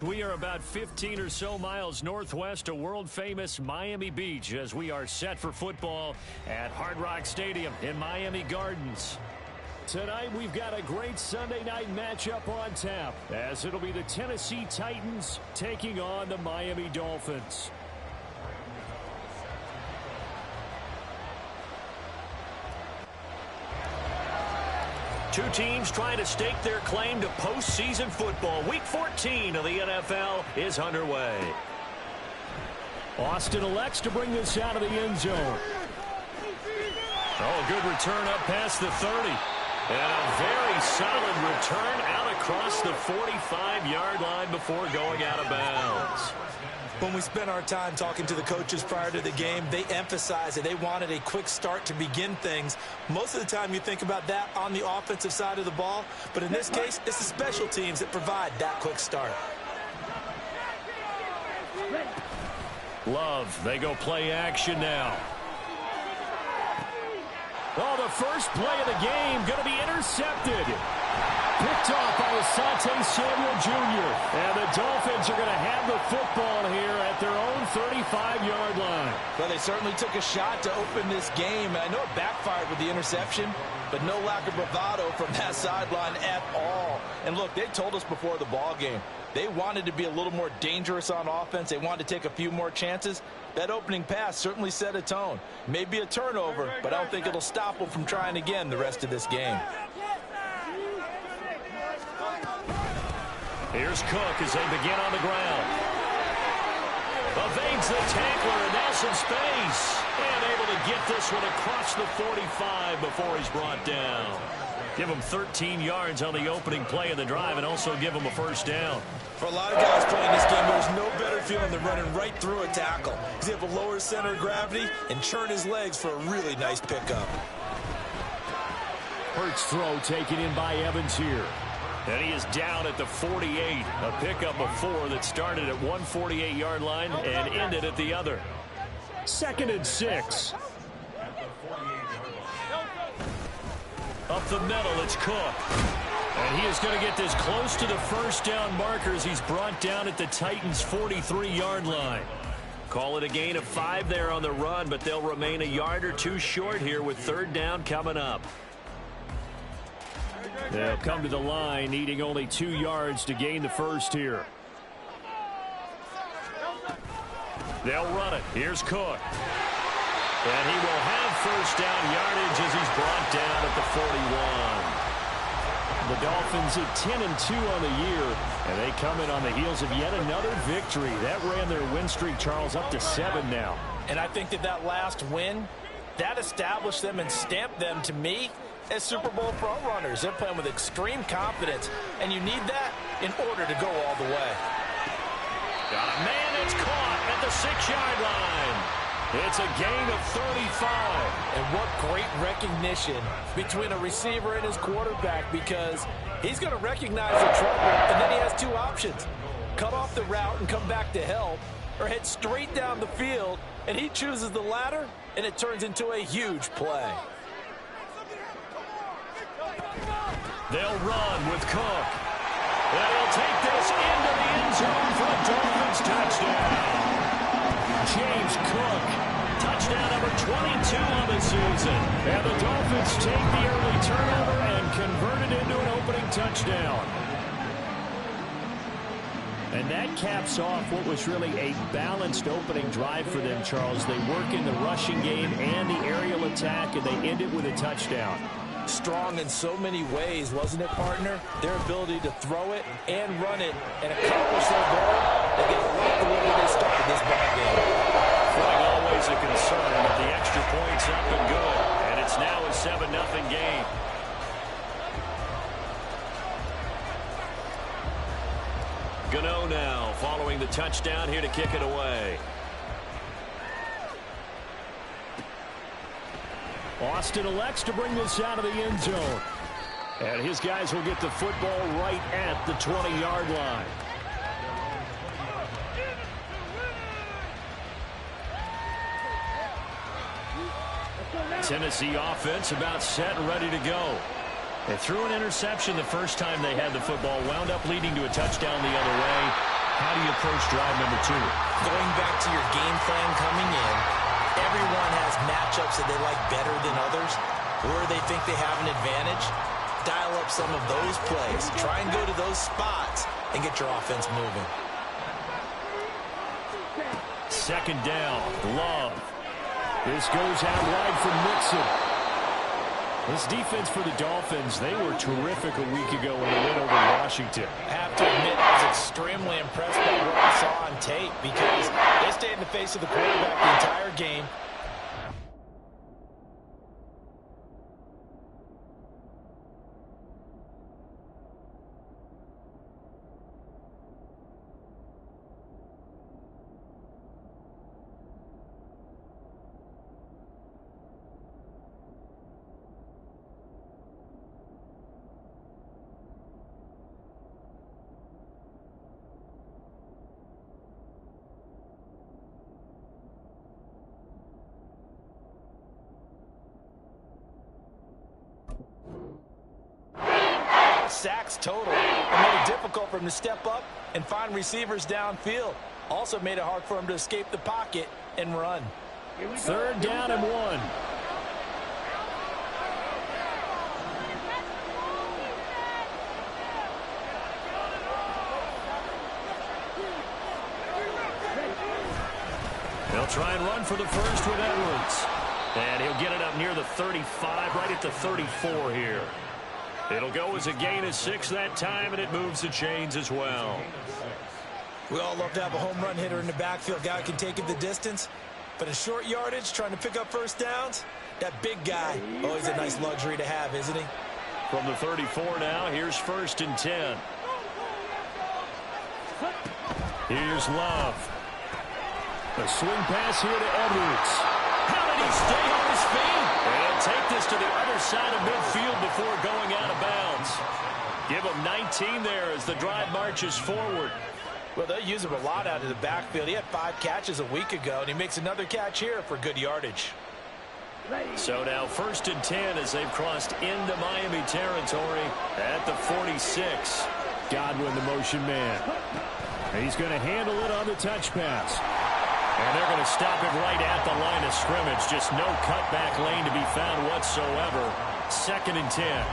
We are about 15 or so miles northwest of world-famous Miami Beach as we are set for football at Hard Rock Stadium in Miami Gardens. Tonight, we've got a great Sunday night matchup on tap as it'll be the Tennessee Titans taking on the Miami Dolphins. Two teams trying to stake their claim to postseason football. Week 14 of the NFL is underway. Austin elects to bring this out of the end zone. Oh, good return up past the 30. And a very solid return out across the 45-yard line before going out of bounds. When we spent our time talking to the coaches prior to the game, they emphasized that they wanted a quick start to begin things. Most of the time you think about that on the offensive side of the ball, but in this case, it's the special teams that provide that quick start. Love, they go play action now. Oh, the first play of the game going to be intercepted. Picked off by Asante Samuel Jr. And the Dolphins are going to have the football here at their own 35-yard line. Well, they certainly took a shot to open this game. I know it backfired with the interception, but no lack of bravado from that sideline at all. And look, they told us before the ball game, they wanted to be a little more dangerous on offense. They wanted to take a few more chances. That opening pass certainly set a tone. Maybe a turnover, but I don't think it'll stop them from trying again the rest of this game. Here's Cook as they begin on the ground. Evades the tackler, and now some space. And able to get this one across the 45 before he's brought down. Give him 13 yards on the opening play of the drive and also give him a first down. For a lot of guys playing this game, there's no better feeling than running right through a tackle. He's able to lower his center of gravity and churn his legs for a really nice pickup. Hurts throw taken in by Evans here. And he is down at the 48. A pickup of 4 that started at one 48-yard line and ended at the other. 2nd and 6. Up the middle, it's Cook. And he is going to get this close to the first down markers. He's brought down at the Titans' 43-yard line. Call it a gain of 5 there on the run, but they'll remain a yard or two short here with 3rd down coming up. They'll come to the line, needing only 2 yards to gain the first here. They'll run it. Here's Cook. And he will have first down yardage as he's brought down at the 41. The Dolphins at 10-2 on the year, and they come in on the heels of yet another victory. That ran their win streak, Charles, up to 7 now. And I think that last win, that established them and stamped them, to me, as Super Bowl front runners. They're playing with extreme confidence, and you need that in order to go all the way. Got a man that's caught at the 6-yard line. It's a gain of 35. And what great recognition between a receiver and his quarterback, because he's going to recognize the trouble, and then he has 2 options. Cut off the route and come back to help, or head straight down the field, and he chooses the latter, and it turns into a huge play. They'll run with Cook. And he'll take this into the end zone for a Dolphins touchdown. James Cook, touchdown number 22 on the season. And the Dolphins take the early turnover and convert it into an opening touchdown. And that caps off what was really a balanced opening drive for them, Charles. They work in the rushing game and the aerial attack, and they end it with a touchdown. Strong in so many ways, wasn't it, partner? Their ability to throw it and run it and accomplish their goal. They get it right the way they started this ball game. Flag always a concern, but the extra point's up and good. And it's now a 7-0 game. Gano now following the touchdown here to kick it away. Austin elects to bring this out of the end zone. And his guys will get the football right at the 20-yard line. Tennessee offense about set and ready to go. They threw an interception the first time they had the football, wound up leading to a touchdown the other way. How do you approach drive number 2? Going back to your game plan coming in, everyone has matchups that they like better than others, where they think they have an advantage. Dial up some of those plays. Try and go to those spots and get your offense moving. Second down, Love. This goes out wide for Mixon. This defense for the Dolphins, they were terrific a week ago when they went over Washington. I have to admit, I was extremely impressed by what I saw on tape because they stayed in the face of the quarterback the entire game. Sacks total, and made it difficult for him to step up and find receivers downfield. Also made it hard for him to escape the pocket and run. Third down and 1. They'll try and run for the first with Edwards. And he'll get it up near the 35, right at the 34 here. It'll go as a gain of 6 that time, and it moves the chains as well. We all love to have a home run hitter in the backfield. Guy can take it the distance. But in short yardage, trying to pick up first downs, that big guy, always a nice luxury to have, isn't he? From the 34 now, here's 1st and 10. Here's Love. A swing pass here to Edwards. How did he stay on his feet? And he'll take this to the other side of midfield before going out of bounds. Give him 19 there as the drive marches forward. Well, they use him a lot out of the backfield. He had 5 catches a week ago, and he makes another catch here for good yardage. So now 1st and 10 as they've crossed into Miami territory at the 46. Godwin, the motion man. He's going to handle it on the touch pass. And they're going to stop it right at the line of scrimmage. Just no cutback lane to be found whatsoever. 2nd and 10.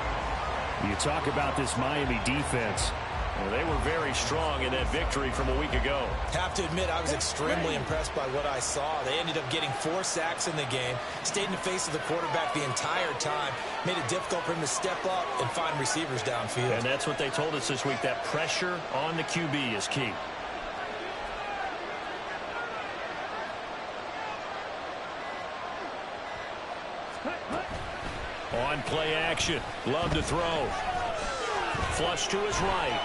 You talk about this Miami defense. Well, they were very strong in that victory from a week ago. Have to admit, I was extremely impressed by what I saw. They ended up getting 4 sacks in the game, stayed in the face of the quarterback the entire time, made it difficult for him to step up and find receivers downfield. And that's what they told us this week. That pressure on the QB is key. On play action. Love to throw. Flush to his right.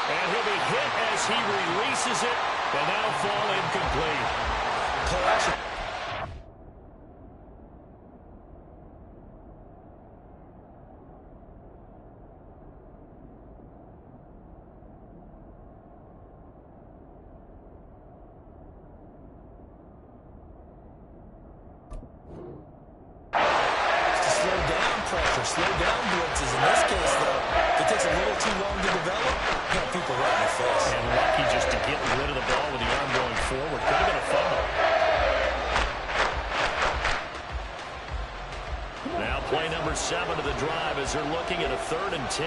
And he'll be hit as he releases it. And that'll fall incomplete. Play action. Slow down blitzes. In this case, though, if it takes a little too long to develop, you got people right in the face. And lucky just to get rid of the ball with the arm going forward. Could have been a fumble. Now play number 7 of the drive as they're looking at a 3rd and 10.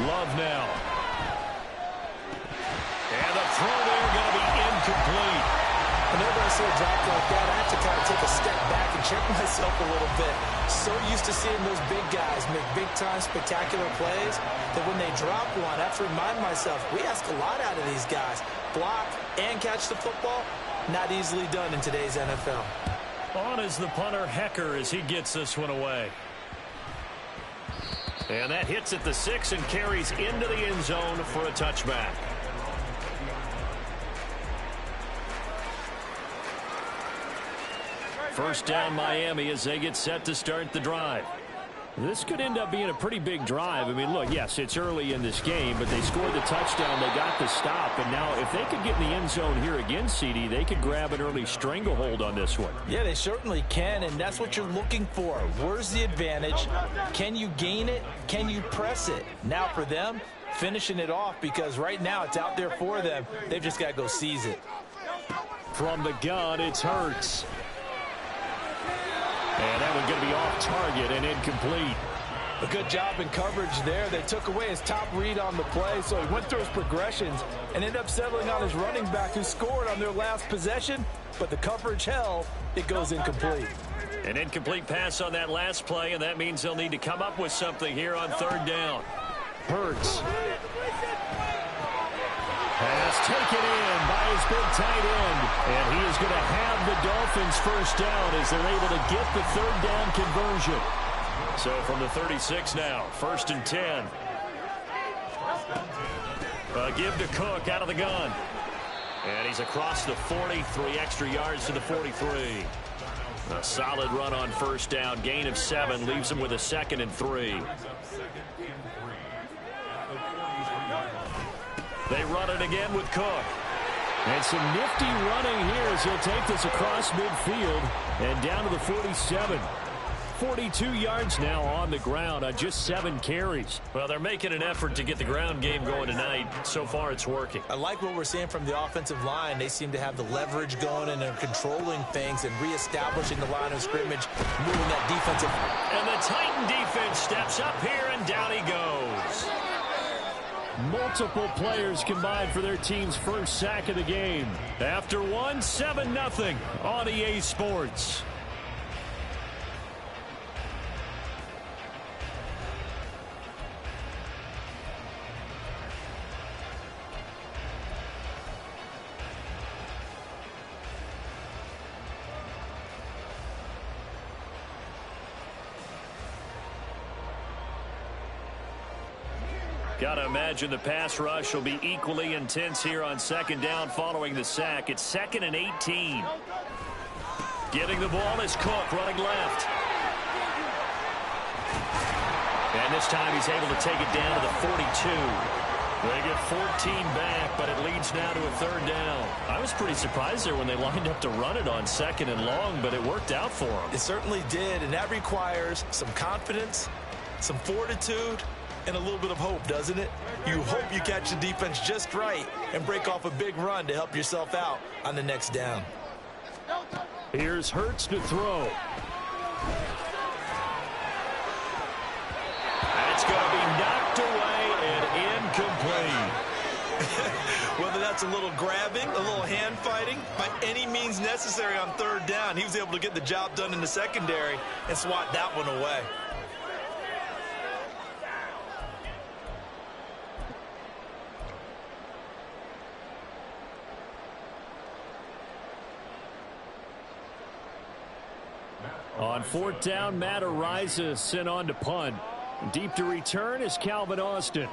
Love now. And the throw there going to be incomplete. Whenever I see a drop like that, I have to kind of take a step back and check myself a little bit. So used to seeing those big guys make big-time spectacular plays that when they drop one, I have to remind myself, we ask a lot out of these guys. Block and catch the football, not easily done in today's NFL. On is the punter, Hecker, as he gets this one away. And that hits at the 6 and carries into the end zone for a touchback. First down Miami as they get set to start the drive. This could end up being a pretty big drive. I mean, look, yes, it's early in this game, but they scored the touchdown. They got the stop. And now if they could get in the end zone here again, CD, they could grab an early stranglehold on this one. Yeah, they certainly can, and that's what you're looking for. Where's the advantage? Can you gain it? Can you press it? Now for them, finishing it off, because right now it's out there for them. They've just got to go seize it. From the gun, it's Hurts. And that one's going to be off target and incomplete. A good job in coverage there. They took away his top read on the play, so he went through his progressions and ended up settling on his running back who scored on their last possession, but the coverage held. It goes incomplete. An incomplete pass on that last play, and that means they'll need to come up with something here on third down. Hurts. Pass taken in by his big tight end. And he is going to have the Dolphins first down as they're able to get the third down conversion. So from the 36 now, 1st and 10. Give to Cook out of the gun. And he's across the 40, 3 extra yards to the 43. A solid run on first down, gain of 7, leaves him with a 2nd and 3. They run it again with Cook. And some nifty running here as he'll take this across midfield and down to the 47. 42 yards now on the ground on just 7 carries. Well, they're making an effort to get the ground game going tonight. So far, it's working. I like what we're seeing from the offensive line. They seem to have the leverage going, and they're controlling things and reestablishing the line of scrimmage, moving that defensive. And the Titan defense steps up here, and down he goes. Multiple players combined for their team's first sack of the game. After one, 7-0 on EA Sports. Got to imagine the pass rush will be equally intense here on 2nd down following the sack. It's 2nd and 18. Getting the ball is Cook running left. And this time he's able to take it down to the 42. They get 14 back, but it leads now to a 3rd down. I was pretty surprised there when they lined up to run it on 2nd and long, but it worked out for them. It certainly did, and that requires some confidence, some fortitude, and a little bit of hope, doesn't it? You hope you catch the defense just right and break off a big run to help yourself out on the next down. Here's Hurts to throw. That's going to be knocked away and incomplete. Whether that's a little grabbing, a little hand fighting, by any means necessary on 3rd down, he was able to get the job done in the secondary and swat that one away. On 4th down, Matt Ariza sent on to punt. Deep to return is Calvin Austin.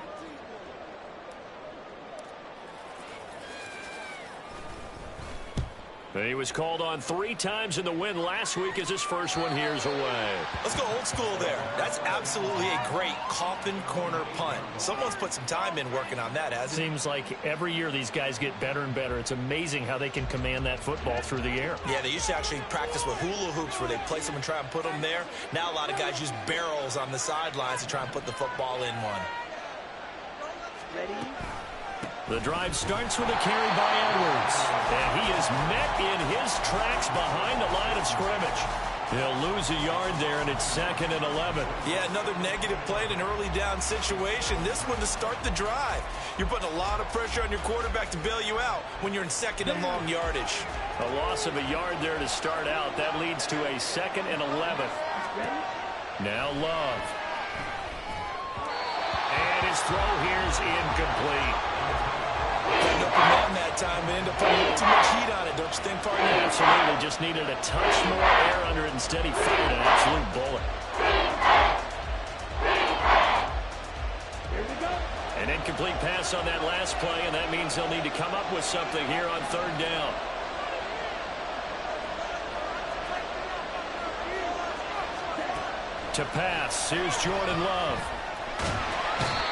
He was called on 3 times in the win last week as his first one here's away. Let's go old school there. That's absolutely a great coffin corner punt. Someone's put some time in working on that, hasn't it? Seems like every year these guys get better and better. It's amazing how they can command that football through the air. Yeah, they used to actually practice with hula hoops where they place them and try and put them there. Now a lot of guys use barrels on the sidelines to try and put the football in one. Ready? The drive starts with a carry by Edwards. And he is met in his tracks behind the line of scrimmage. He'll lose a yard there, and it's 2nd and 11. Yeah, another negative play in an early down situation. This one to start the drive. You're putting a lot of pressure on your quarterback to bail you out when you're in 2nd and long yardage. A loss of a yard there to start out. That leads to a 2nd and 11. Now Love. And his throw here is incomplete. Putting up and down that time and end up putting a little too much heat on it, don't you think, partner? Absolutely. Just needed a touch more air under it. Instead, he fired an absolute bullet. Here we go. An incomplete pass on that last play, and that means they'll need to come up with something here on 3rd down. To pass, here's Jordan Love.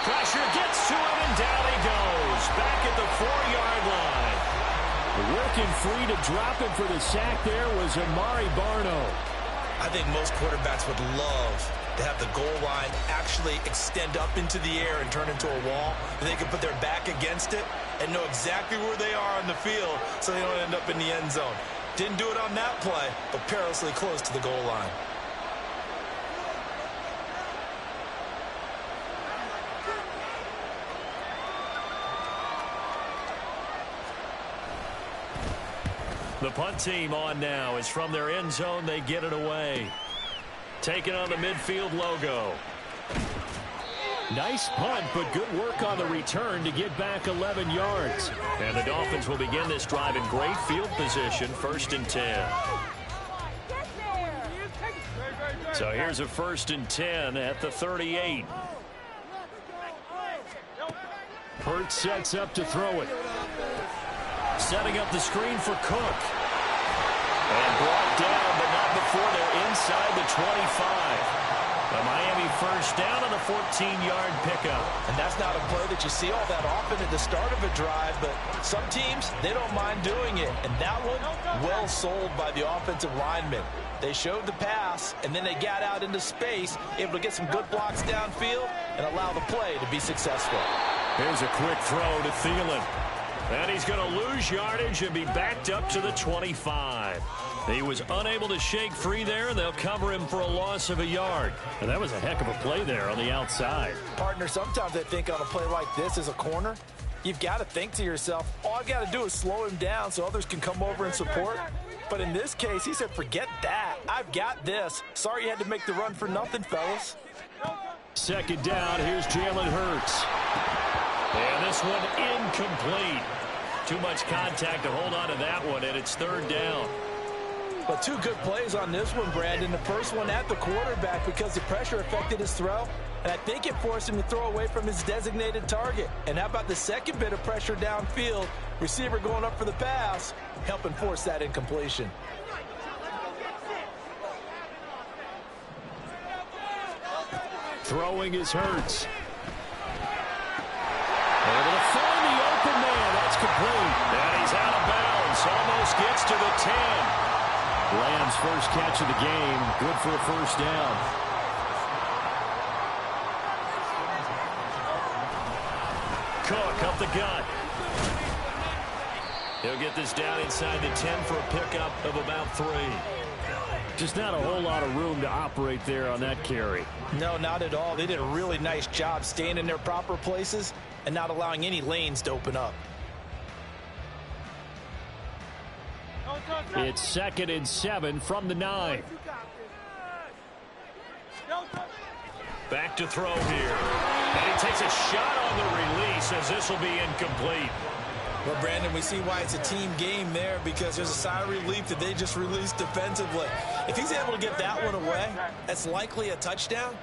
Pressure gets to him, and down he goes. Back at the 4-yard line. Working free to drop him for the sack there was Amari Barno. I think most quarterbacks would love to have the goal line actually extend up into the air and turn into a wall. They can put their back against it and know exactly where they are on the field so they don't end up in the end zone. Didn't do it on that play, but perilously close to the goal line. The punt team on now is from their end zone. They get it away. Taking on the midfield logo. Nice punt, but good work on the return to get back 11 yards. And the Dolphins will begin this drive in great field position, 1st and 10. So here's a 1st and 10 at the 38. Hurts sets up to throw it. Setting up the screen for Cook. And brought down, but not before they're inside the 25. A Miami 1st down on a 14-yard pickup. And that's not a play that you see all that often at the start of a drive, but some teams, they don't mind doing it. And that one, well sold by the offensive lineman. They showed the pass, and then they got out into space, able to get some good blocks downfield and allow the play to be successful. Here's a quick throw to Thielen. And he's going to lose yardage and be backed up to the 25. He was unable to shake free there, and they'll cover him for a loss of a yard. And that was a heck of a play there on the outside. Partner, sometimes I think on a play like this as a corner, you've got to think to yourself, all I've got to do is slow him down so others can come over and support. But in this case, he said, forget that. I've got this. Sorry you had to make the run for nothing, fellas. 2nd down, here's Jalen Hurts. And this one incomplete. Too much contact to hold on to that one, and it's 3rd down. But 2 good plays on this one, Brandon. The first one at the quarterback because the pressure affected his throw. And I think it forced him to throw away from his designated target. And how about the second bit of pressure downfield? Receiver going up for the pass, helping force that incompletion. Throwing is Hurts. Able to find the open man. That's complete. And he's out of bounds. Almost gets to the 10. Lamb's first catch of the game. Good for a 1st down. Cook up the gut. He'll get this down inside the 10 for a pickup of about 3. Just not a whole lot of room to operate there on that carry. No, not at all. They did a really nice job staying in their proper places and not allowing any lanes to open up. It's 2nd and 7 from the 9. Back to throw here. And he takes a shot on the release as this will be incomplete. Well, Brandon, we see why it's a team game there because there's a sigh of relief that they just released defensively. If he's able to get that one away, that's likely a touchdown.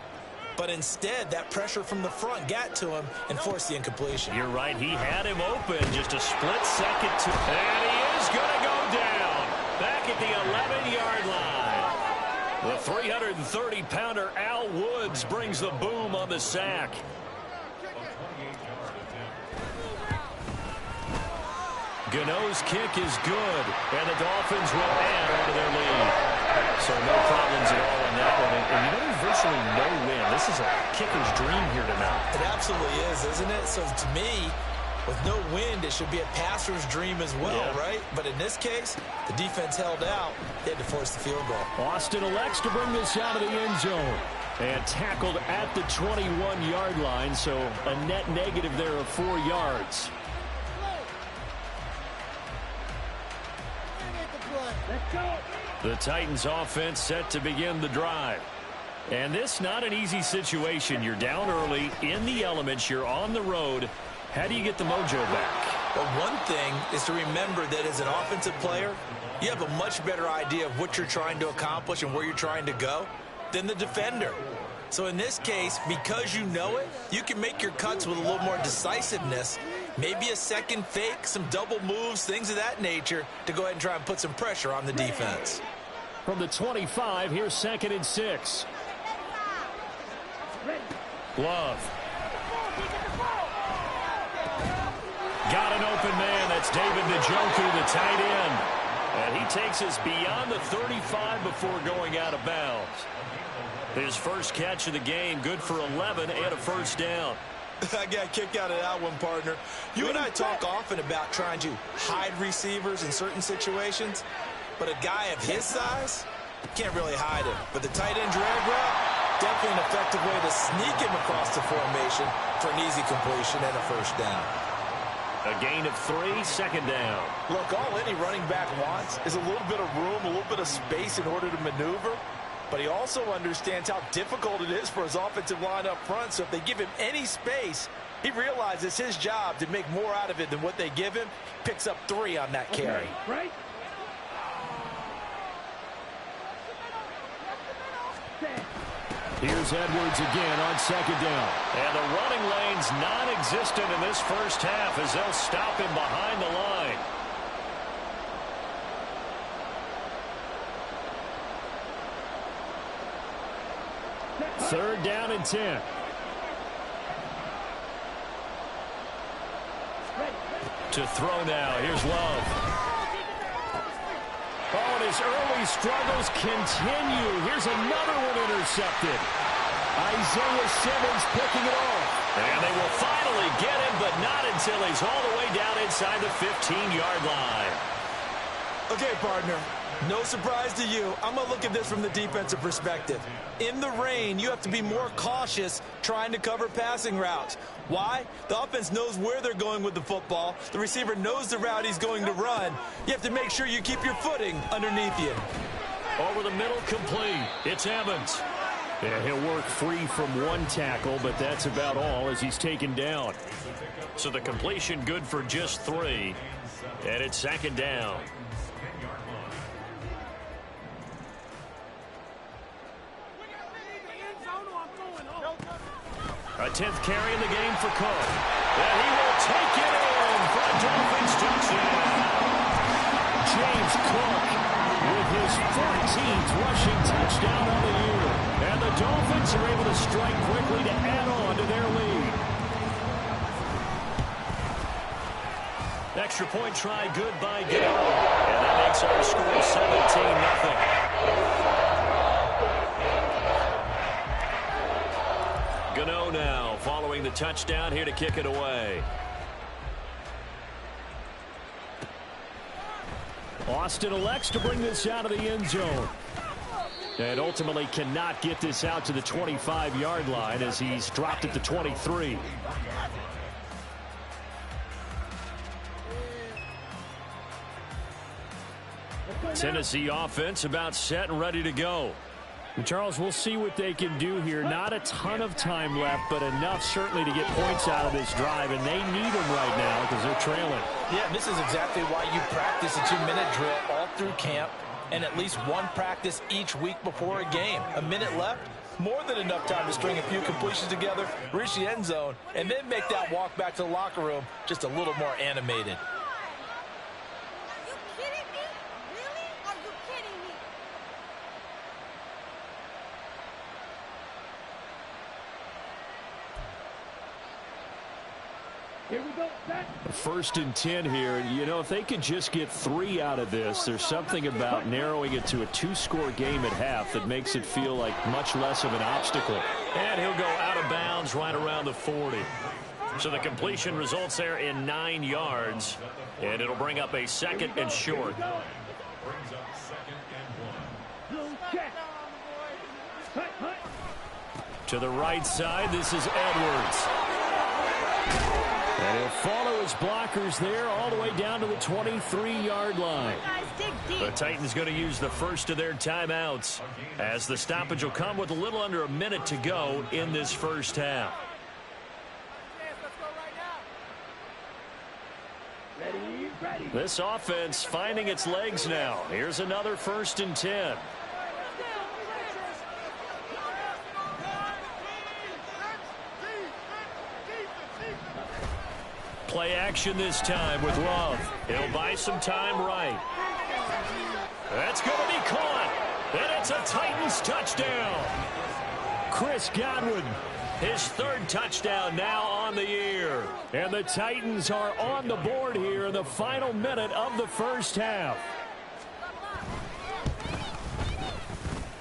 But instead, that pressure from the front got to him and forced the incompletion. You're right. He had him open. Just a split second. And he is going to go down. Back at the 11-yard line. The 330-pounder Al Woods brings the boom on the sack. Gano's kick is good, and the Dolphins will add on to their lead. So no problems at all in that one. And you know, there's virtually no win. This is a kicker's dream here tonight. It absolutely is, isn't it? So to me, with no wind, it should be a passer's dream as well, right? But in this case, the defense held out. They had to force the field goal. Austin elects to bring this out of the end zone. And tackled at the 21-yard line, so a net negative there of 4 yards. The Titans offense set to begin the drive. And this not an easy situation. You're down early, in the elements, you're on the road. How do you get the mojo back? Well, one thing is to remember that as an offensive player, you have a much better idea of what you're trying to accomplish and where you're trying to go than the defender. So in this case, because you know it, you can make your cuts with a little more decisiveness. Maybe a second fake, some double moves, things of that nature to go ahead and try and put some pressure on the defense. From the 25, here's 2nd and 6. Love. Got an open man. That's David Njoku, the tight end. And he takes us beyond the 35 before going out of bounds. His first catch of the game, good for 11 and a first down. I got kicked out of that one, partner. You and I talk often about trying to hide receivers in certain situations, but a guy of his size can't really hide him. But the tight end drag route, definitely an effective way to sneak him across the formation for an easy completion and a first down. A gain of 3, second down. Look, all any running back wants is a little bit of room, a little bit of space in order to maneuver. But he also understands how difficult it is for his offensive line up front. So if they give him any space, he realizes his job to make more out of it than what they give him. Picks up 3 on that carry. Right. Here's Edwards again on second down. And the running lane's non-existent in this first half as they'll stop him behind the line. Third down and 10. To throw now. Here's Love. Oh, and his early struggles continue. Here's another one intercepted. Isaiah Simmons picking it off. And they will finally get him, but not until he's all the way down inside the 15-yard line. Okay, partner. No surprise to you. I'm going to look at this from the defensive perspective. In the rain, you have to be more cautious trying to cover passing routes. Why? The offense knows where they're going with the football. The receiver knows the route he's going to run. You have to make sure you keep your footing underneath you. Over the middle, complete. It's Evans. Yeah, he'll work free from one tackle, but that's about all as he's taken down. So the completion good for just 3. And it's second down. A 10th carry in the game for Cook. And he will take it in for a Dolphins touchdown. James Cook with his 14th rushing touchdown on the year. And the Dolphins are able to strike quickly to add on to their lead. Extra point try good by Gano. And that makes our score 17-0. Gano now following the touchdown here to kick it away. Austin elects to bring this out of the end zone. And ultimately cannot get this out to the 25-yard line as he's dropped at the 23. Tennessee offense about set and ready to go. Charles, we'll see what they can do here. Not a ton of time left, but enough certainly to get points out of this drive, and they need them right now because they're trailing. Yeah, and this is exactly why you practice a 2-minute drill all through camp and at least one practice each week before a game. A minute left, more than enough time to string a few completions together, reach the end zone, and then make that walk back to the locker room just a little more animated. Here we go. First and 10 here. You know, if they could just get 3 out of this, there's something about narrowing it to a 2-score game at half that makes it feel like much less of an obstacle. And he'll go out of bounds right around the 40. So the completion results there in 9 yards, and it'll bring up a second and short. To the right side, this is Edwards. And he'll follow his blockers there all the way down to the 23-yard line. The Titans going to use the first of their timeouts as the stoppage will come with a little under a minute to go in this first half. This offense finding its legs now. Here's another first and 10. Play action this time with Love. He'll buy some time right. That's going to be caught. And it's a Titans touchdown. Chris Godwin. His third touchdown now on the year. And the Titans are on the board here in the final minute of the first half.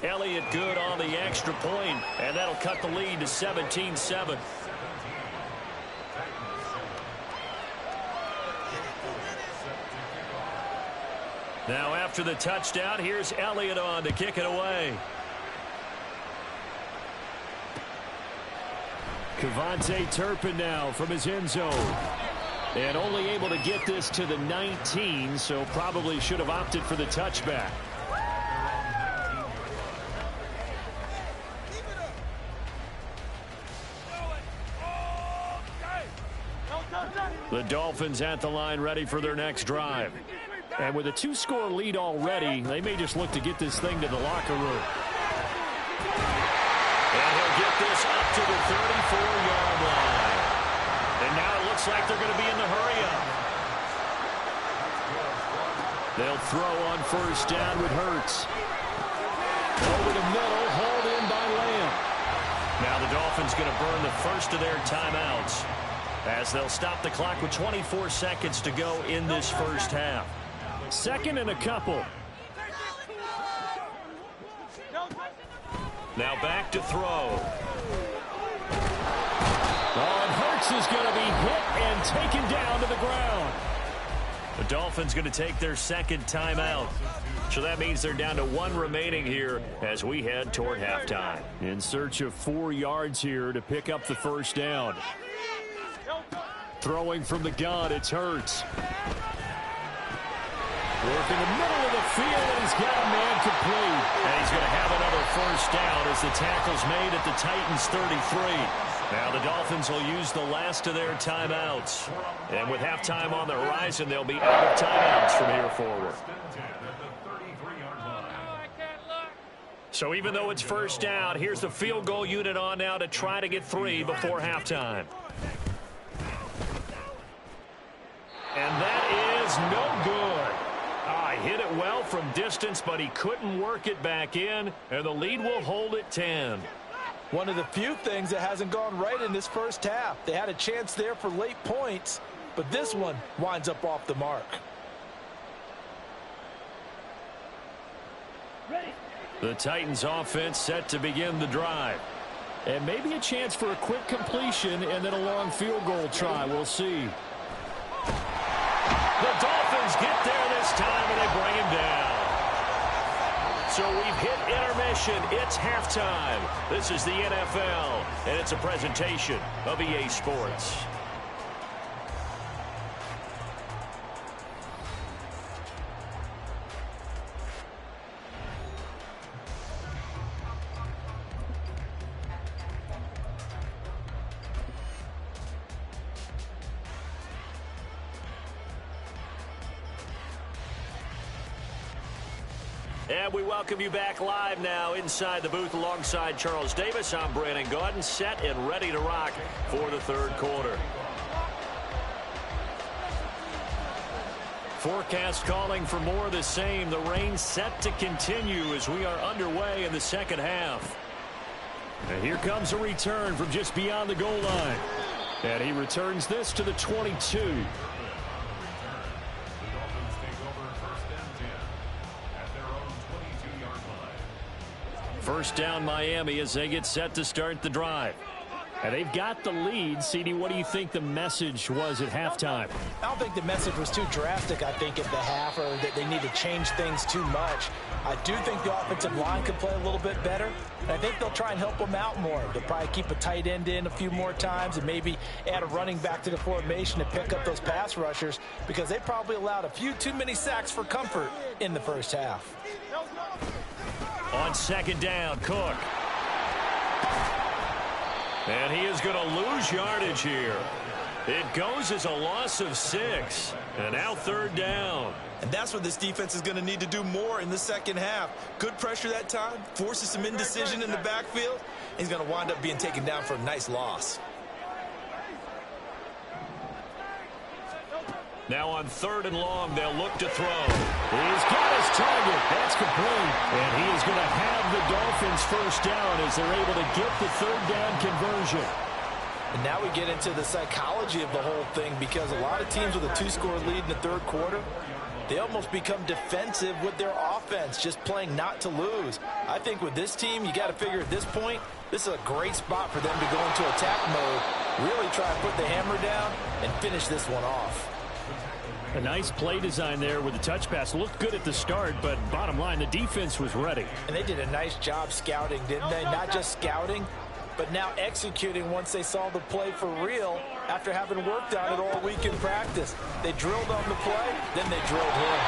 Elliott good on the extra point, and that'll cut the lead to 17-7. Now after the touchdown, here's Elliott on to kick it away. Kevontae Turpin now from his end zone. And only able to get this to the 19, so probably should have opted for the touchback. The Dolphins at the line ready for their next drive. And with a 2-score lead already, they may just look to get this thing to the locker room. And he'll get this up to the 34-yard line. And now it looks like they're going to be in the hurry-up. They'll throw on first down with Hurts. Over the middle, hauled in by Lamb. Now the Dolphins going to burn the first of their timeouts as they'll stop the clock with 24 seconds to go in this first half. Second and a couple. Now back to throw. And Hurts is going to be hit and taken down to the ground. The Dolphins going to take their second timeout. So that means they're down to 1 remaining here as we head toward halftime. In search of 4 yards here to pick up the first down. Throwing from the gun, it's Hurts. Working the middle of the field, and he's got a man complete. And he's going to have another first down as the tackle's made at the Titans' 33. Now the Dolphins will use the last of their timeouts. And with halftime on the horizon, they'll be out of timeouts from here forward. So even though it's first down, here's the field goal unit on now to try to get 3 before halftime. And that is no good. Hit it well from distance, but he couldn't work it back in, and the lead will hold at 10. One of the few things that hasn't gone right in this first half. They had a chance there for late points, but this one winds up off the mark. The Titans offense set to begin the drive. And maybe a chance for a quick completion and then a long field goal try. We'll see. The Dolphins get there this time, and they bring him down. So we've hit intermission. It's halftime. This is the NFL, and it's a presentation of EA Sports. And we welcome you back live now inside the booth alongside Charles Davis. I'm Brandon Gaudin, set and ready to rock for the third quarter. Forecast calling for more of the same. The rain set to continue as we are underway in the second half. And here comes a return from just beyond the goal line. And he returns this to the 22. First down Miami as they get set to start the drive. And they've got the lead. CD, what do you think the message was at halftime? I don't think the message was too drastic, I think, at the half, or that they need to change things too much. I do think the offensive line could play a little bit better, and I think they'll try and help them out more. They'll probably keep a tight end in a few more times and maybe add a running back to the formation to pick up those pass rushers, because they probably allowed a few too many sacks for comfort in the first half. On second down, Cook. And he is going to lose yardage here. It goes as a loss of 6. And now third down. And that's what this defense is going to need to do more in the second half. Good pressure that time, forces some indecision in the backfield. He's going to wind up being taken down for a nice loss. Now on third and long, they'll look to throw. He's got his target. That's complete. And he is going to have the Dolphins first down as they're able to get the third down conversion. And now we get into the psychology of the whole thing, because a lot of teams with a 2-score lead in the third quarter, they almost become defensive with their offense, just playing not to lose. I think with this team, you got to figure at this point, this is a great spot for them to go into attack mode, really try and put the hammer down and finish this one off. A nice play design there with the touch pass. Looked good at the start, but bottom line, the defense was ready. And they did a nice job scouting, didn't they? Not just scouting, but now executing once they saw the play for real after having worked on it all week in practice. They drilled on the play, then they drilled him.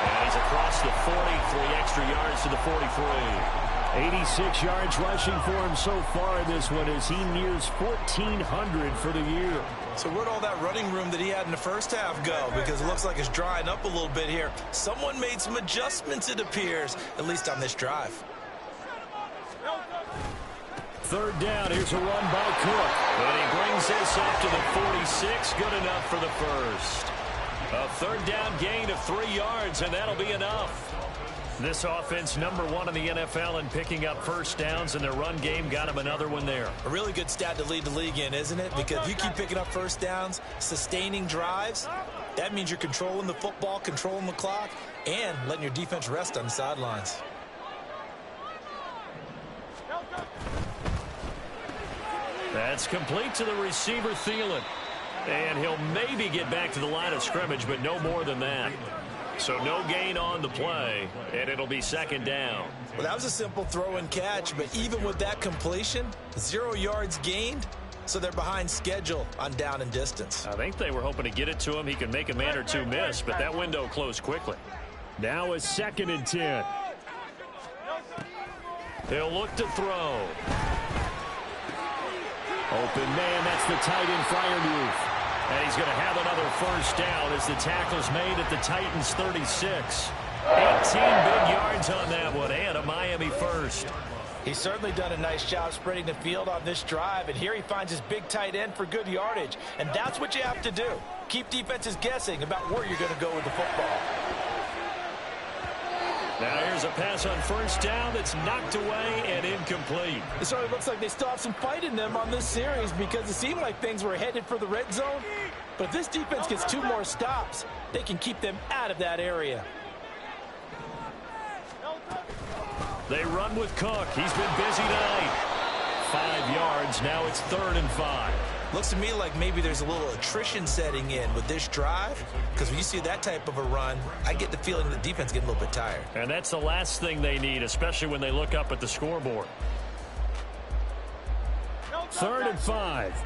And he's across the 40, 3 extra yards to the 43. 86 yards rushing for him so far in this one as he nears 1,400 for the year. So where'd all that running room that he had in the first half go? Because it looks like it's drying up a little bit here. Someone made some adjustments, it appears, at least on this drive. Third down, here's a run by Cook. And he brings this up to the 46, good enough for the first. A third down gain of 3 yards, and that'll be enough. This offense #1 in the NFL in picking up first downs, and their run game got him another one there. A really good stat to lead the league in, isn't it? Because you keep picking up first downs, sustaining drives, that means you're controlling the football, controlling the clock, and letting your defense rest on the sidelines. That's complete to the receiver, Thielen. And he'll maybe get back to the line of scrimmage, but no more than that. So no gain on the play, and it'll be second down. Well, that was a simple throw and catch, but even with that completion, 0 yards gained, so they're behind schedule on down and distance. I think they were hoping to get it to him. He can make a man or two miss, but that window closed quickly. Now is 2nd and 10. He'll look to throw. Open man, that's the tight end Freiermuth. And he's going to have another first down as the tackle's made at the Titans 36. 18 big yards on that one, and a Miami first. He's certainly done a nice job spreading the field on this drive, and here he finds his big tight end for good yardage. And that's what you have to do. Keep defenses guessing about where you're going to go with the football. Now here's a pass on first down that's knocked away and incomplete. It certainly looks like they still have some fight in them on this series, because it seemed like things were headed for the red zone. But if this defense gets 2 more stops, they can keep them out of that area. They run with Cook. He's been busy tonight. 5 yards. Now it's 3rd and 5. Looks to me like maybe there's a little attrition setting in with this drive, because when you see that type of a run, I get the feeling the defense getting a little bit tired. And that's the last thing they need, especially when they look up at the scoreboard. 3rd and 5.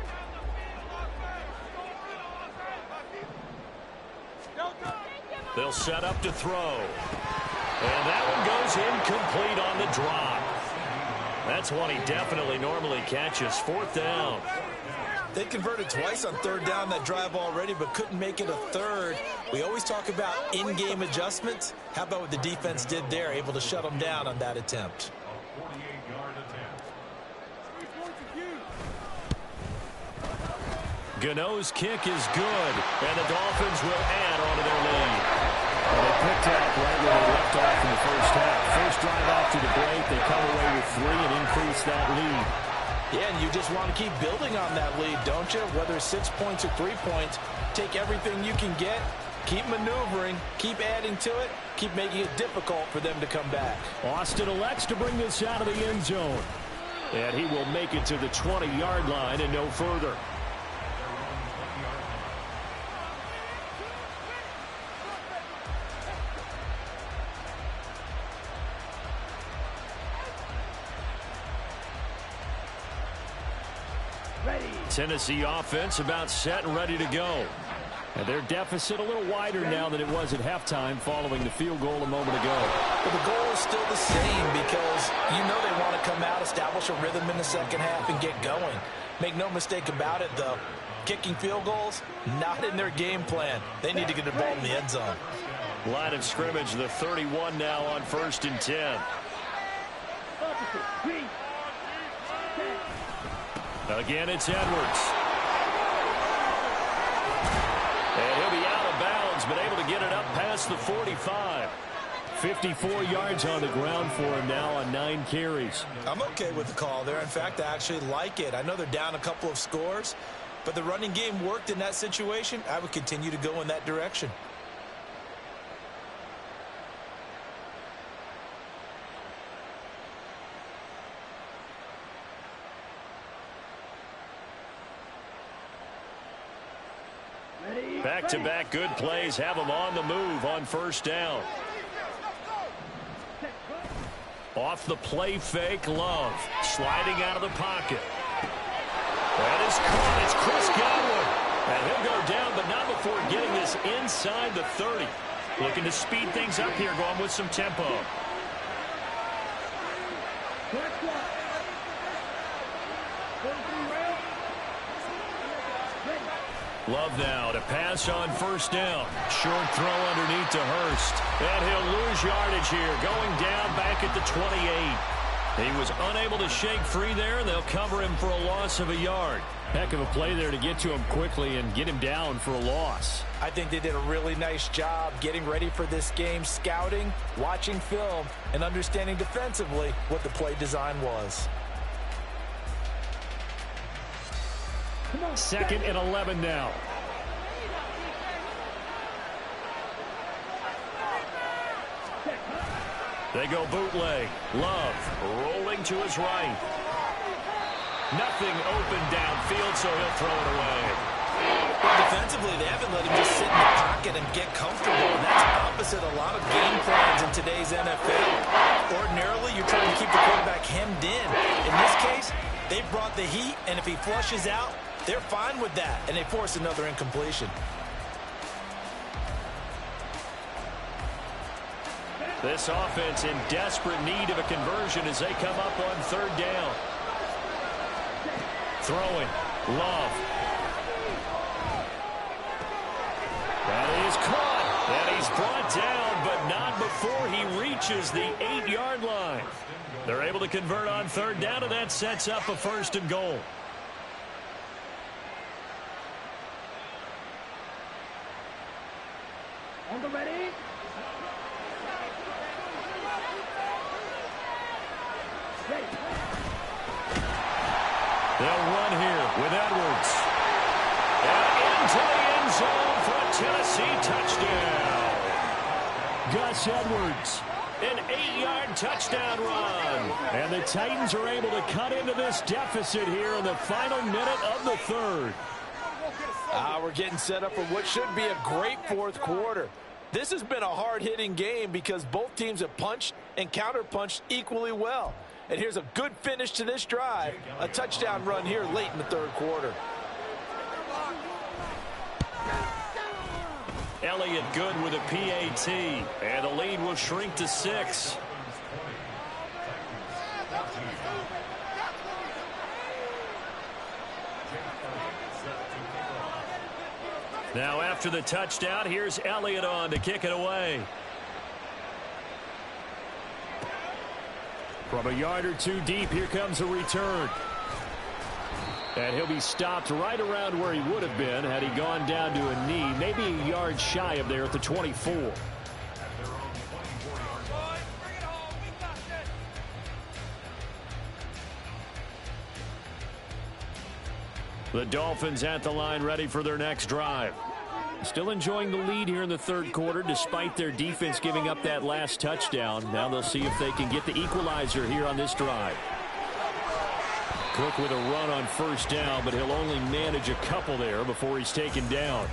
They'll set up to throw. And that one goes incomplete on the drop. That's one he definitely normally catches. 4th down. They converted twice on 3rd down that drive already, but couldn't make it a 3rd. We always talk about in-game adjustments. How about what the defense did there, able to shut them down on that attempt? Gano's kick is good, and the Dolphins will add on to their lead. And they picked up right where they left off in the first half. First drive after the break, they come away with 3 and increase that lead. Yeah, and you just want to keep building on that lead, don't you? Whether it's 6 points or 3 points, take everything you can get, keep maneuvering, keep adding to it, keep making it difficult for them to come back. Austin elects to bring this out of the end zone. And he will make it to the 20-yard line and no further. Tennessee offense about set and ready to go. And their deficit a little wider now than it was at halftime following the field goal a moment ago. But the goal is still the same, because you know they want to come out, establish a rhythm in the second half, and get going. Make no mistake about it, though. Kicking field goals, not in their game plan. They need to get the ball in the end zone. Line of scrimmage, the 31 now on 1st and 10. Again, it's Edwards. And he'll be out of bounds, but able to get it up past the 45. 54 yards on the ground for him now on 9 carries. I'm okay with the call there. In fact, I actually like it. I know they're down a couple of scores, but the running game worked in that situation. I would continue to go in that direction. Back-to-back good plays have them on the move on first down. Off the play fake, Love sliding out of the pocket. That is caught. It's Chris Godwin. And he'll go down, but not before getting this inside the 30. Looking to speed things up here, going with some tempo. Love now to pass on first down. Short throw underneath to Hurst. And he'll lose yardage here, going down back at the 28. He was unable to shake free there, and they'll cover him for a loss of a yard. Heck of a play there to get to him quickly and get him down for a loss. I think they did a really nice job getting ready for this game, scouting, watching film, and understanding defensively what the play design was. 2nd and 11 now. They go bootleg. Love rolling to his right. Nothing open downfield, so he'll throw it away. Well, defensively, they haven't let him just sit in the pocket and get comfortable. And that's opposite a lot of game plans in today's NFL. Ordinarily, you're trying to keep the quarterback hemmed in. In this case, they brought the heat, and if he flushes out, they're fine with that, and they force another incompletion. This offense in desperate need of a conversion as they come up on 3rd down. Throwing. Love. That is caught. And he's brought down, but not before he reaches the 8-yard line. They're able to convert on 3rd down, and that sets up a 1st and goal. On the ready. They'll run here with Edwards. And into the end zone for a Tennessee touchdown. Gus Edwards, an 8-yard touchdown run. And the Titans are able to cut into this deficit here in the final minute of the 3rd. We're getting set up for what should be a great 4th quarter. This has been a hard-hitting game because both teams have punched and counter-punched equally well. And here's a good finish to this drive. A touchdown run here late in the 3rd quarter. Elliott good with a PAT. And the lead will shrink to 6. Now after the touchdown, here's Elliott on to kick it away. From a yard or two deep, here comes a return. And he'll be stopped right around where he would have been had he gone down to a knee, maybe a yard shy of there at the 24. The Dolphins at the line ready for their next drive. Still enjoying the lead here in the 3rd quarter despite their defense giving up that last touchdown. Now they'll see if they can get the equalizer here on this drive. Cook with a run on first down, but he'll only manage a couple there before he's taken down.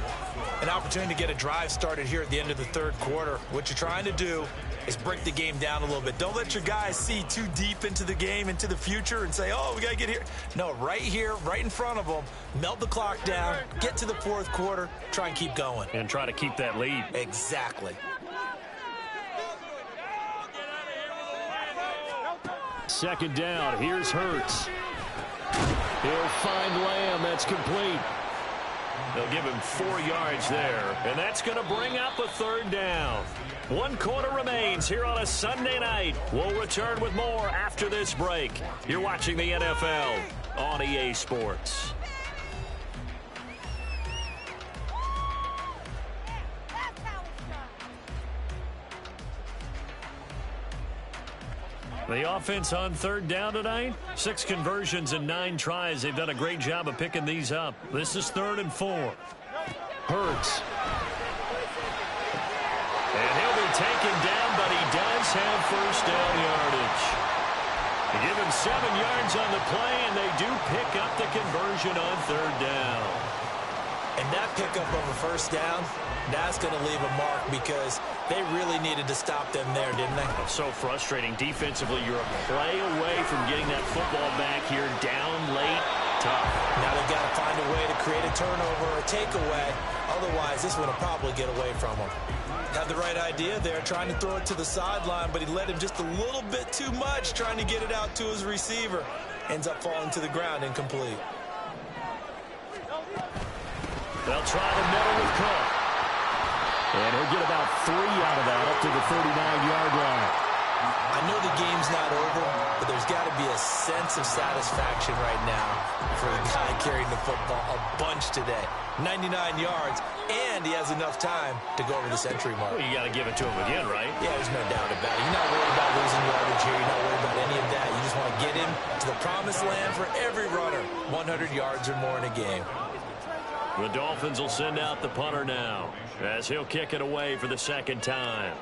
An opportunity to get a drive started here at the end of the 3rd quarter. What you're trying to do is break the game down a little bit. Don't let your guys see too deep into the game, into the future, and say, oh, we got to get here. No, right here, right in front of them, melt the clock down, get to the 4th quarter, try and keep going. And try to keep that lead. Exactly. Second down, here's Hurts. He'll find Lamb. That's complete. They'll give him 4 yards there, and that's going to bring up a 3rd down. 1 quarter remains here on a Sunday night. We'll return with more after this break. You're watching the NFL on EA Sports. The offense on third down tonight, 6 conversions and 9 tries. They've done a great job of picking these up. This is 3rd and 4. Hurts. And he'll be taken down, but he does have first down yardage. They give him 7 yards on the play, and they do pick up the conversion on 3rd down. And that pickup of a first down, that's going to leave a mark because they really needed to stop them there, didn't they? So frustrating. Defensively, you're a play away from getting that football back here, down late, tough. Now they've got to find a way to create a turnover or a takeaway. Otherwise, this one will probably get away from them. Had the right idea there, trying to throw it to the sideline, but he led him just a little bit too much, trying to get it out to his receiver. Ends up falling to the ground, incomplete. They'll try the middle with Cook. And he'll get about 3 out of that up to the 39-yard line. I know the game's not over, but there's got to be a sense of satisfaction right now for the guy carrying the football a bunch today. 99 yards, and he has enough time to go over the century mark. Well, you got to give it to him again, right? Yeah, there's no doubt about it. You're not worried about losing yardage here. You're not worried about any of that. You just want to get him to the promised land for every runner. 100 yards or more in a game. The Dolphins will send out the punter now as he'll kick it away for the 2nd time.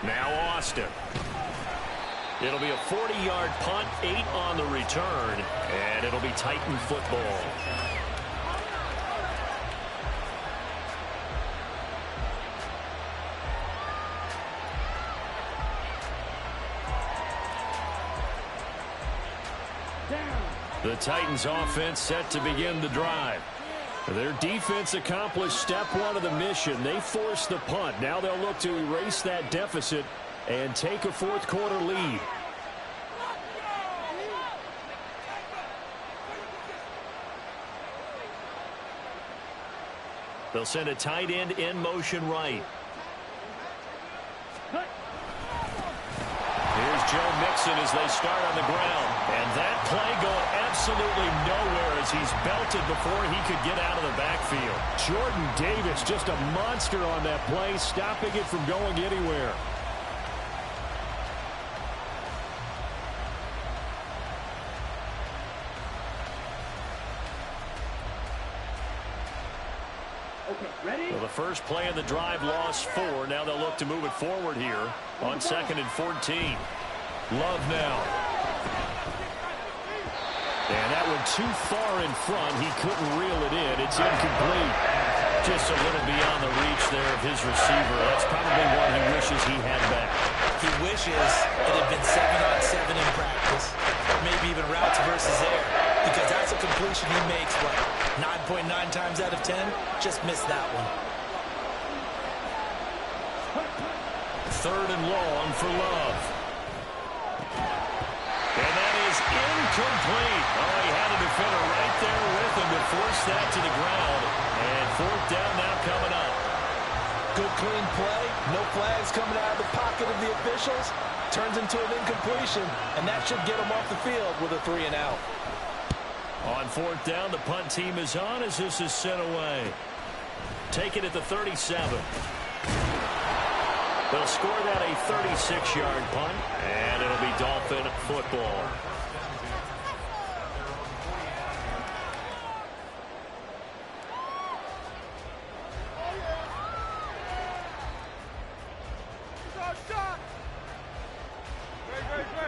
Now Austin. It'll be a 40-yard punt, 8 on the return, and it'll be Titan football. The Titans offense set to begin the drive. Their defense accomplished step 1 of the mission. They forced the punt. Now they'll look to erase that deficit and take a 4th quarter lead. They'll send a tight end in motion right. Here's Joe Mixon as they start on the ground. And that play going absolutely nowhere as he's belted before he could get out of the backfield. Jordan Davis just a monster on that play, stopping it from going anywhere. Well, the first play of the drive lost 4. Now they'll look to move it forward here on 2nd and 14. Love now. And that one too far in front. He couldn't reel it in. It's incomplete. Just a little beyond the reach there of his receiver. That's probably one he wishes he had back. He wishes it had been 7-on-7 in practice, or maybe even routes versus air, because that's a completion he makes, what, 9.9 times out of 10? Just missed that one. 3rd and long for Love. And that is incomplete. Oh, he had a defender right there with him to force that to the ground. And 4th down now coming up. Good clean play. No flags coming out of the pocket of the officials. Turns into an incompletion, and that should get him off the field with a 3 and out. On 4th down, the punt team is on as this is sent away. Take it at the 37. They'll score that a 36-yard punt, and it'll be Dolphin football.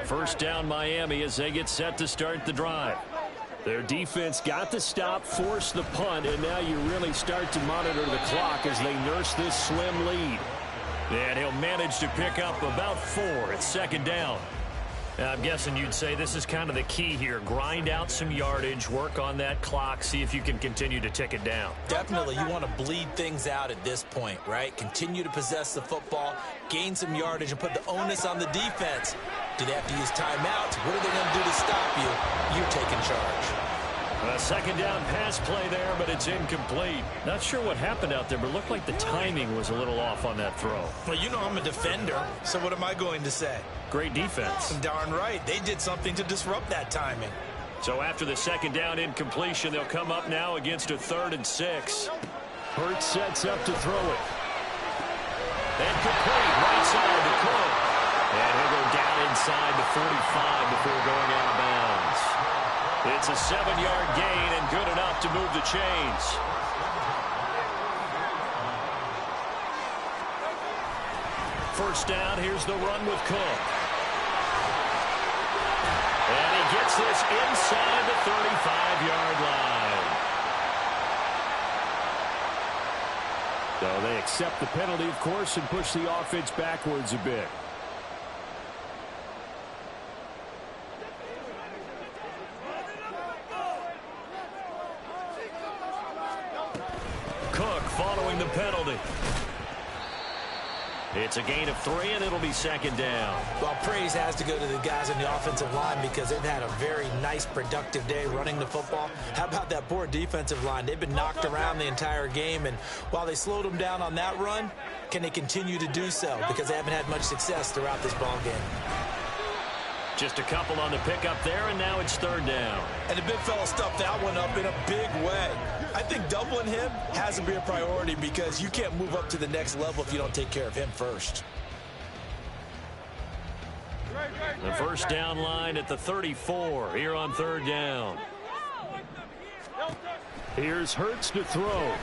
First down Miami as they get set to start the drive. Their defense got the stop, forced the punt, and now you really start to monitor the clock as they nurse this slim lead. And he'll manage to pick up about 4 at 2nd down. Now, I'm guessing you'd say this is kind of the key here. Grind out some yardage, work on that clock, see if you can continue to tick it down. Definitely, you want to bleed things out at this point, right? Continue to possess the football, gain some yardage, and put the onus on the defense. Do they have to use timeouts? What are they going to do to stop you? You're taking charge. A 2nd down pass play there, but it's incomplete. Not sure what happened out there, but it looked like the timing was a little off on that throw. Well, you know I'm a defender, so what am I going to say? Great defense. Darn right. They did something to disrupt that timing. So after the 2nd down incompletion, they'll come up now against a 3rd and 6. Hurts sets up to throw it. And complete, right side to Cook. And he'll go down inside the 45 before going out of bounds. It's a 7-yard gain and good enough to move the chains. First down, here's the run with Cook. And he gets this inside the 35-yard line. So they accept the penalty, of course, and push the offense backwards a bit. Cook following the penalty. It's a gain of 3, and it'll be second down. Well, praise has to go to the guys on the offensive line because they've had a very nice, productive day running the football. How about that poor defensive line? They've been knocked around the entire game, and while they slowed them down on that run, can they continue to do so? Because they haven't had much success throughout this ball game. Just a couple on the pickup there, and now it's third down. And the big fella stuffed that one up in a big way. I think doubling him has to be a priority because you can't move up to the next level if you don't take care of him first. The first down line at the 34 here on third down. Here's Hurts to throw.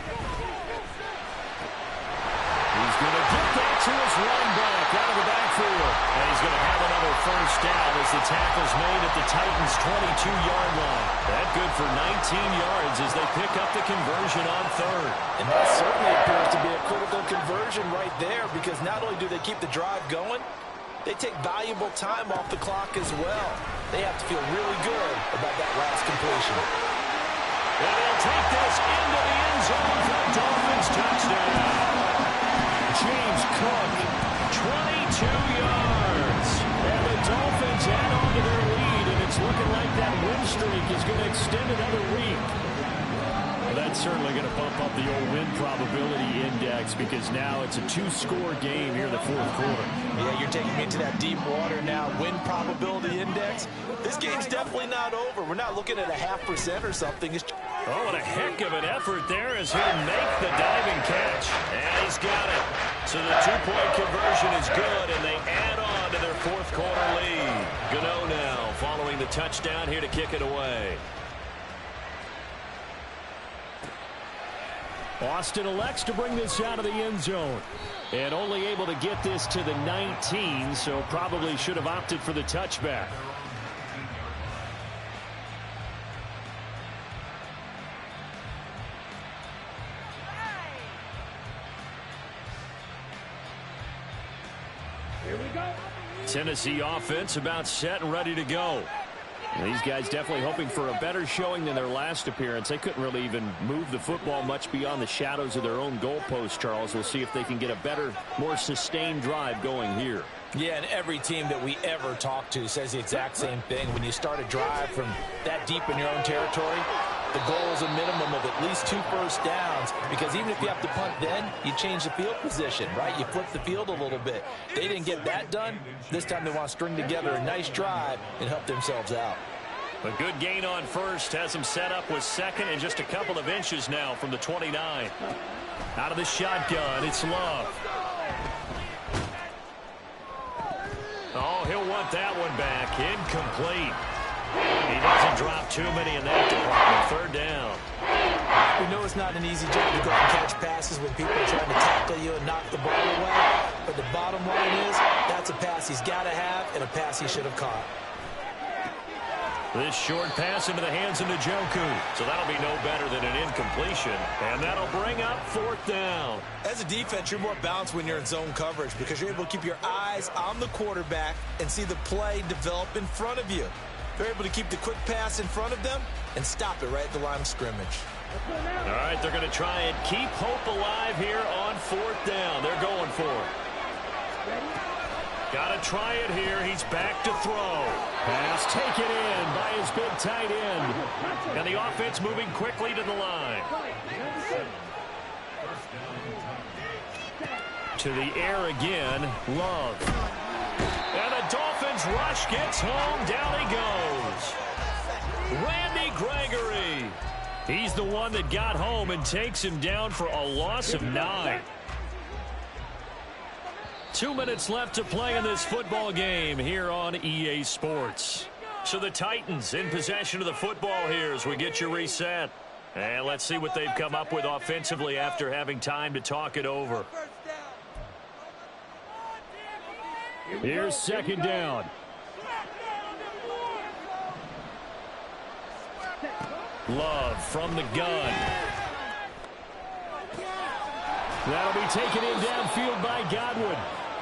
He's going to get that to his running back out of the backfield. And he's going to have another first down as the tackle's made at the Titans' 22-yard line. That good for 19 yards as they pick up the conversion on third. And that certainly appears to be a critical conversion right there because not only do they keep the drive going, they take valuable time off the clock as well. They have to feel really good about that last completion. And they'll take this into the end zone for a Dolphins touchdown. James Cook, 22 yards. And the Dolphins add on to their lead, and it's looking like that win streak is going to extend another week. Well, that's certainly going to bump up the old win probability index because now it's a 2-score game here in the fourth quarter. Yeah, you're taking me into that deep water now. Win probability index. This game's definitely not over. We're not looking at a 0.5% or something. Oh, what a heck of an effort there as he'll make the diving catch. And he's got it. So the 2-point conversion is good, and they add on to their fourth quarter lead. Gano now following the touchdown here to kick it away. Austin elects to bring this out of the end zone. And only able to get this to the 19, so probably should have opted for the touchback. Tennessee offense about set and ready to go. And these guys definitely hoping for a better showing than their last appearance. They couldn't really even move the football much beyond the shadows of their own goalpost, Charles. We'll see if they can get a better, more sustained drive going here. Yeah, and every team that we ever talk to says the exact same thing. When you start a drive from that deep in your own territory, the goal is a minimum of at least 2 first downs because even if you have to punt then, you change the field position, right? You flip the field a little bit. They didn't get that done. This time they want to string together a nice drive and help themselves out. A good gain on first has them set up with second and just a couple of inches now from the 29. Out of the shotgun, it's Love. Oh, he'll want that one back. Incomplete. He doesn't drop too many in that department. Third down. We know it's not an easy job to go and catch passes when people are trying to tackle you and knock the ball away. But the bottom line is that's a pass he's got to have and a pass he should have caught. This short pass into the hands of Njoku. So that'll be no better than an incompletion. And that'll bring up fourth down. As a defense, you're more balanced when you're in zone coverage because you're able to keep your eyes on the quarterback and see the play develop in front of you. They're able to keep the quick pass in front of them and stop it right at the line of scrimmage. All right, they're going to try and keep hope alive here on fourth down. They're going for it. Got to try it here. He's back to throw. Pass taken in by his big tight end. And the offense moving quickly to the line. To the air again, Love. And the Dolphins rush gets home. Down he goes. Randy Gregory. He's the one that got home and takes him down for a loss of 9. 2 minutes left to play in this football game here on EA Sports. So the Titans in possession of the football here as we get you reset. And let's see what they've come up with offensively after having time to talk it over. Here's second down. Love from the gun. That'll be taken in downfield by Godwin.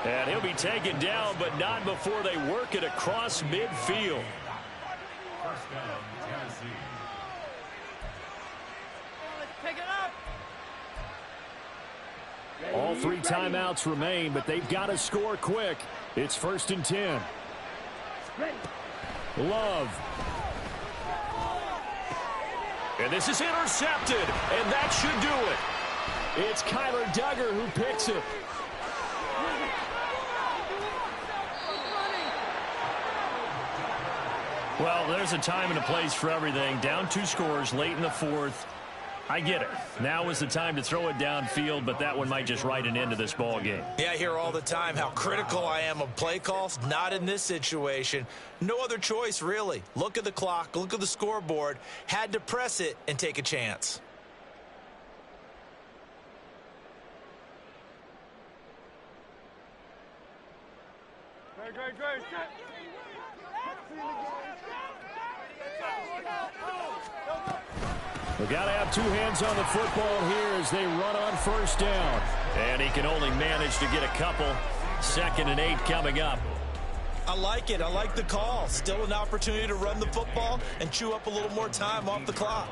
And he'll be taken down, but not before they work it across midfield. First down, Tennessee. Pick it up. All 3 timeouts remain, but they've got to score quick. It's 1st and 10. Love. And this is intercepted, and that should do it. It's Kyler Duggar who picks it. Well, there's a time and a place for everything. Down 2 scores late in the 4th. I get it. Now is the time to throw it downfield, but that one might just write an end to this ball game. Yeah, I hear all the time how critical I am of play calls. Not in this situation. No other choice, really. Look at the clock. Look at the scoreboard. Had to press it and take a chance. Great. We've got to have 2 hands on the football here as they run on 1st down. And he can only manage to get a couple. 2nd and 8 coming up. I like it. I like the call. Still an opportunity to run the football and chew up a little more time off the clock.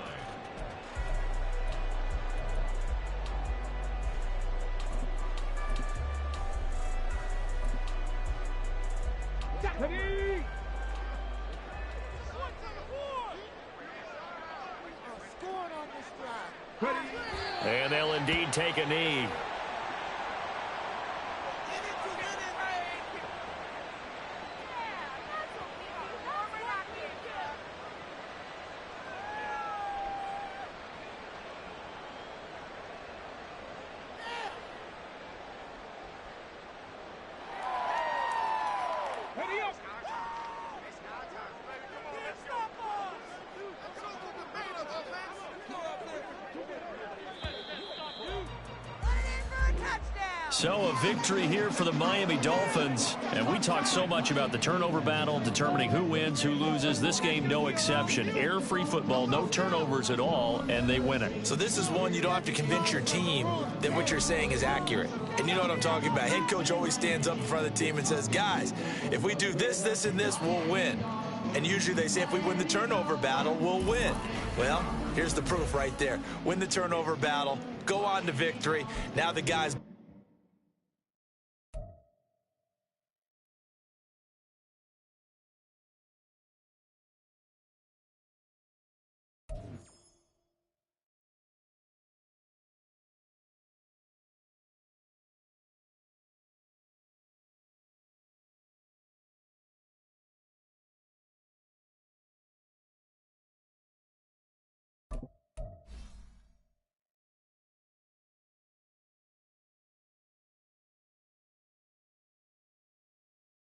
And they'll indeed take a knee. So a victory here for the Miami Dolphins. And we talked so much about the turnover battle, determining who wins, who loses. This game, no exception. Air-free football, no turnovers at all, and they win it. So this is one you don't have to convince your team that what you're saying is accurate. And you know what I'm talking about. Head coach always stands up in front of the team and says, guys, if we do this, this, and this, we'll win. And usually they say if we win the turnover battle, we'll win. Well, here's the proof right there. Win the turnover battle, go on to victory. Now the guys